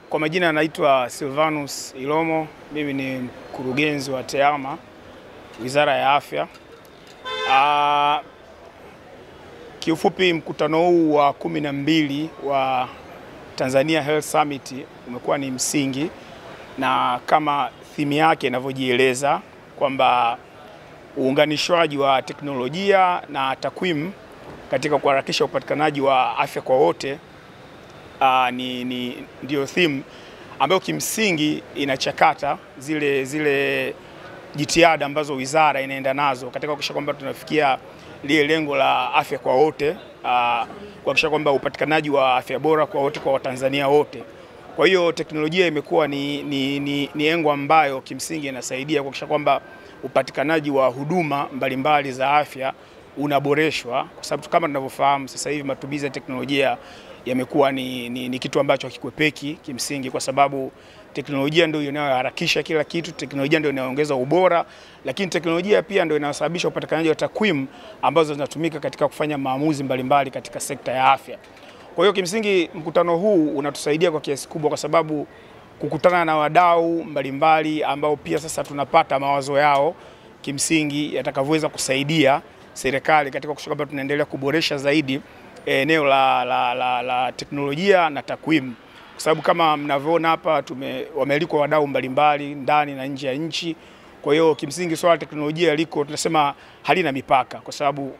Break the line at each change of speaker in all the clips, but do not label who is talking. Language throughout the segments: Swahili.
Kwa majina naitwa Silvanus Ilomo, mimi ni mkurugenzi wa TEHAMA, Wizara ya Afya. Kiufupi mkutano huu wa 12 wa Tanzania Health Summit umekuwa ni msingi, na kama theme yake inavyojieleza kwamba uunganishwaji wa teknolojia na takwimu katika kuharakisha upatikanaji wa afya kwa wote, ndio theme ambayo kimsingi inachakata zile jitihada ambazo wizara inaenda nazo katika kuhakikisha kwamba tunafikia lile lengo la afya kwa wote, kuhakikisha kwamba upatikanaji wa afya bora kwa wote, kwa Watanzania wote. Kwa hiyo teknolojia imekuwa ni engo ambayo kimsingi inasaidia kuhakikisha kwamba upatikanaji wa huduma mbalimbali za afya unaboreshwa, kwa sababu kama tunavyofahamu sasa hivi matumizi ya teknolojia yamekuwa ni kitu ambacho hakikwepeki kimsingi, kwa sababu teknolojia ndio inayoharakisha kila kitu, teknolojia ndio inayoongeza ubora, lakini teknolojia pia ndio inasababisha upatikanaji wa takwimu ambazo zinatumika katika kufanya maamuzi mbalimbali katika sekta ya afya. Kwa hiyo kimsingi mkutano huu unatusaidia kwa kiasi kubwa, kwa sababu kukutana na wadau mbalimbali ambao pia sasa tunapata mawazo yao kimsingi yatakavyoweza kusaidia serikali katika kuhakikisha kwamba tunaendelea kuboresha zaidi eneo la teknolojia na takwimu, kwa sababu kama mnavyoona hapa wamealikwa wadau mbalimbali ndani na nje ya nchi. Kwa hiyo kimsingi swala teknolojia liko, tunasema halina mipaka, kwa sababu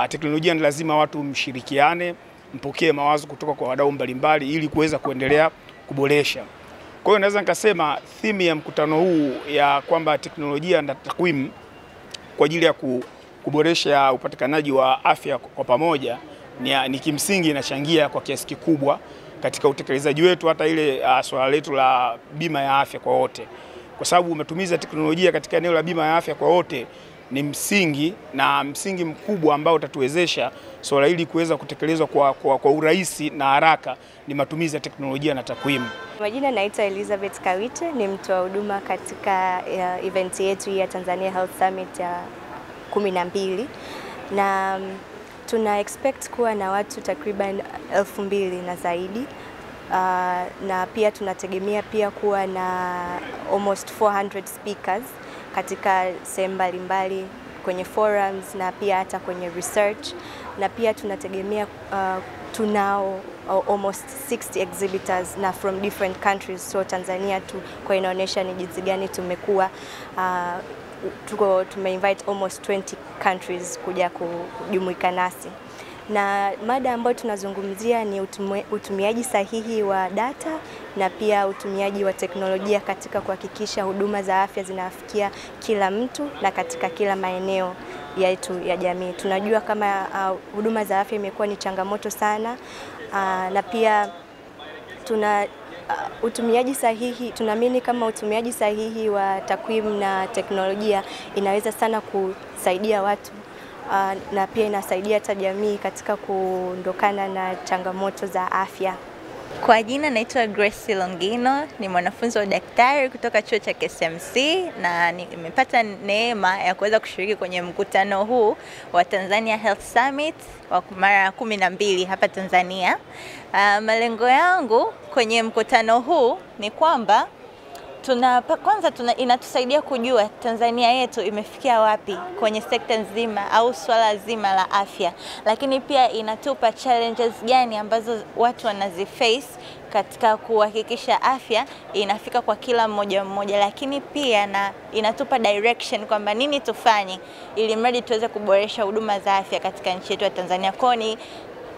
teknolojia ni lazima watu mshirikiane, mpokee mawazo kutoka kwa wadau mbalimbali ili kuweza kuendelea kuboresha. Kwa hiyo naweza nikasema theme ya mkutano huu ya kwamba teknolojia na takwimu kwa ajili ya kuboresha upatikanaji wa afya kwa pamoja ni kimsingi inachangia kwa kiasi kikubwa katika utekelezaji wetu, hata ile swala letu la bima ya afya kwa wote, kwa sababu matumizi ya teknolojia katika eneo la bima ya afya kwa wote ni msingi mkubwa ambao utatuwezesha swala hili kuweza kutekelezwa kwa urahisi na haraka, ni matumizi ya teknolojia na takwimu.
Majina naitwa Elizabeth Kawite, ni mtoa huduma katika event yetu ya Tanzania Health Summit ya 12, na tuna expect kuwa na watu takriban 2000 na zaidi, na pia tunategemea pia kuwa na almost 400 speakers katika sehemu mbalimbali kwenye forums na pia hata kwenye research, na pia tunategemea tunao almost 60 exhibitors na from different countries, so Tanzania tu kwa inaonyesha ni jinsi gani tumekuwa tumeinvite almost 20 countries kuja kujumuika nasi. Na mada ambayo tunazungumzia ni utumiaji sahihi wa data na pia utumiaji wa teknolojia katika kuhakikisha huduma za afya zinafikia kila mtu na katika kila maeneo yetu ya jamii. Tunajua kama huduma za afya imekuwa ni changamoto sana, na pia utumiaji sahihi, tunaamini kama utumiaji sahihi wa takwimu na teknolojia inaweza sana kusaidia watu, na pia inasaidia hata jamii katika kuondokana na changamoto za afya.
Kwa jina naitwa Grace Longino, ni mwanafunzi wa daktari kutoka chuo cha KSMC, na nimepata neema ya kuweza kushiriki kwenye mkutano huu wa Tanzania Health Summit wa mara 12 hapa Tanzania. Malengo yangu kwenye mkutano huu ni kwamba inatusaidia kujua Tanzania yetu imefikia wapi kwenye sekta nzima au swala zima la afya, lakini pia inatupa challenges gani ambazo watu wanaziface katika kuhakikisha afya inafika kwa kila mmoja, lakini pia inatupa direction kwamba nini tufanye ili mradi tuweze kuboresha huduma za afya katika nchi yetu ya Tanzania. Kwa ni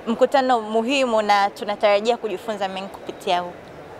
mkutano muhimu na tunatarajia kujifunza mengi kupitia huu.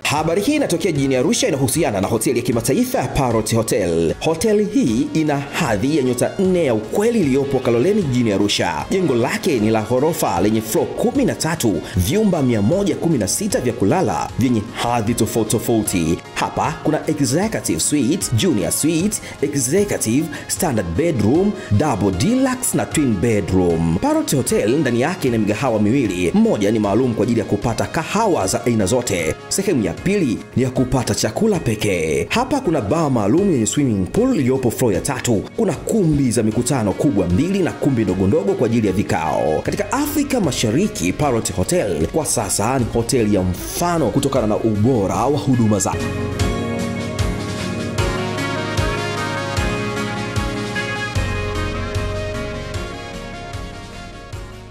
Habari hii inatokea jijini Arusha, inahusiana na hoteli ya kimataifa ya Parrot Hotel. Hoteli hii ina hadhi ya nyota 4 ya ukweli iliyopo Kaloleni jijini Arusha. Jengo lake ni la ghorofa lenye floor 13, vyumba 116 vya kulala vyenye hadhi tofauti. Hapa kuna executive suite, junior suite, executive, standard bedroom, double deluxe na twin bedroom. Parrot Hotel ndani yake ina migahawa miwili. Mmoja ni maalum kwa ajili ya kupata kahawa za aina zote. Sehemu ya pili ni ya kupata chakula pekee. Hapa kuna baa maalum yenye swimming pool iliyopo floor ya 3. Kuna kumbi za mikutano kubwa 2 na kumbi ndogo kwa ajili ya vikao. Katika Afrika Mashariki, Parrot Hotel kwa sasa ni hoteli ya mfano kutokana na ubora wa huduma zake.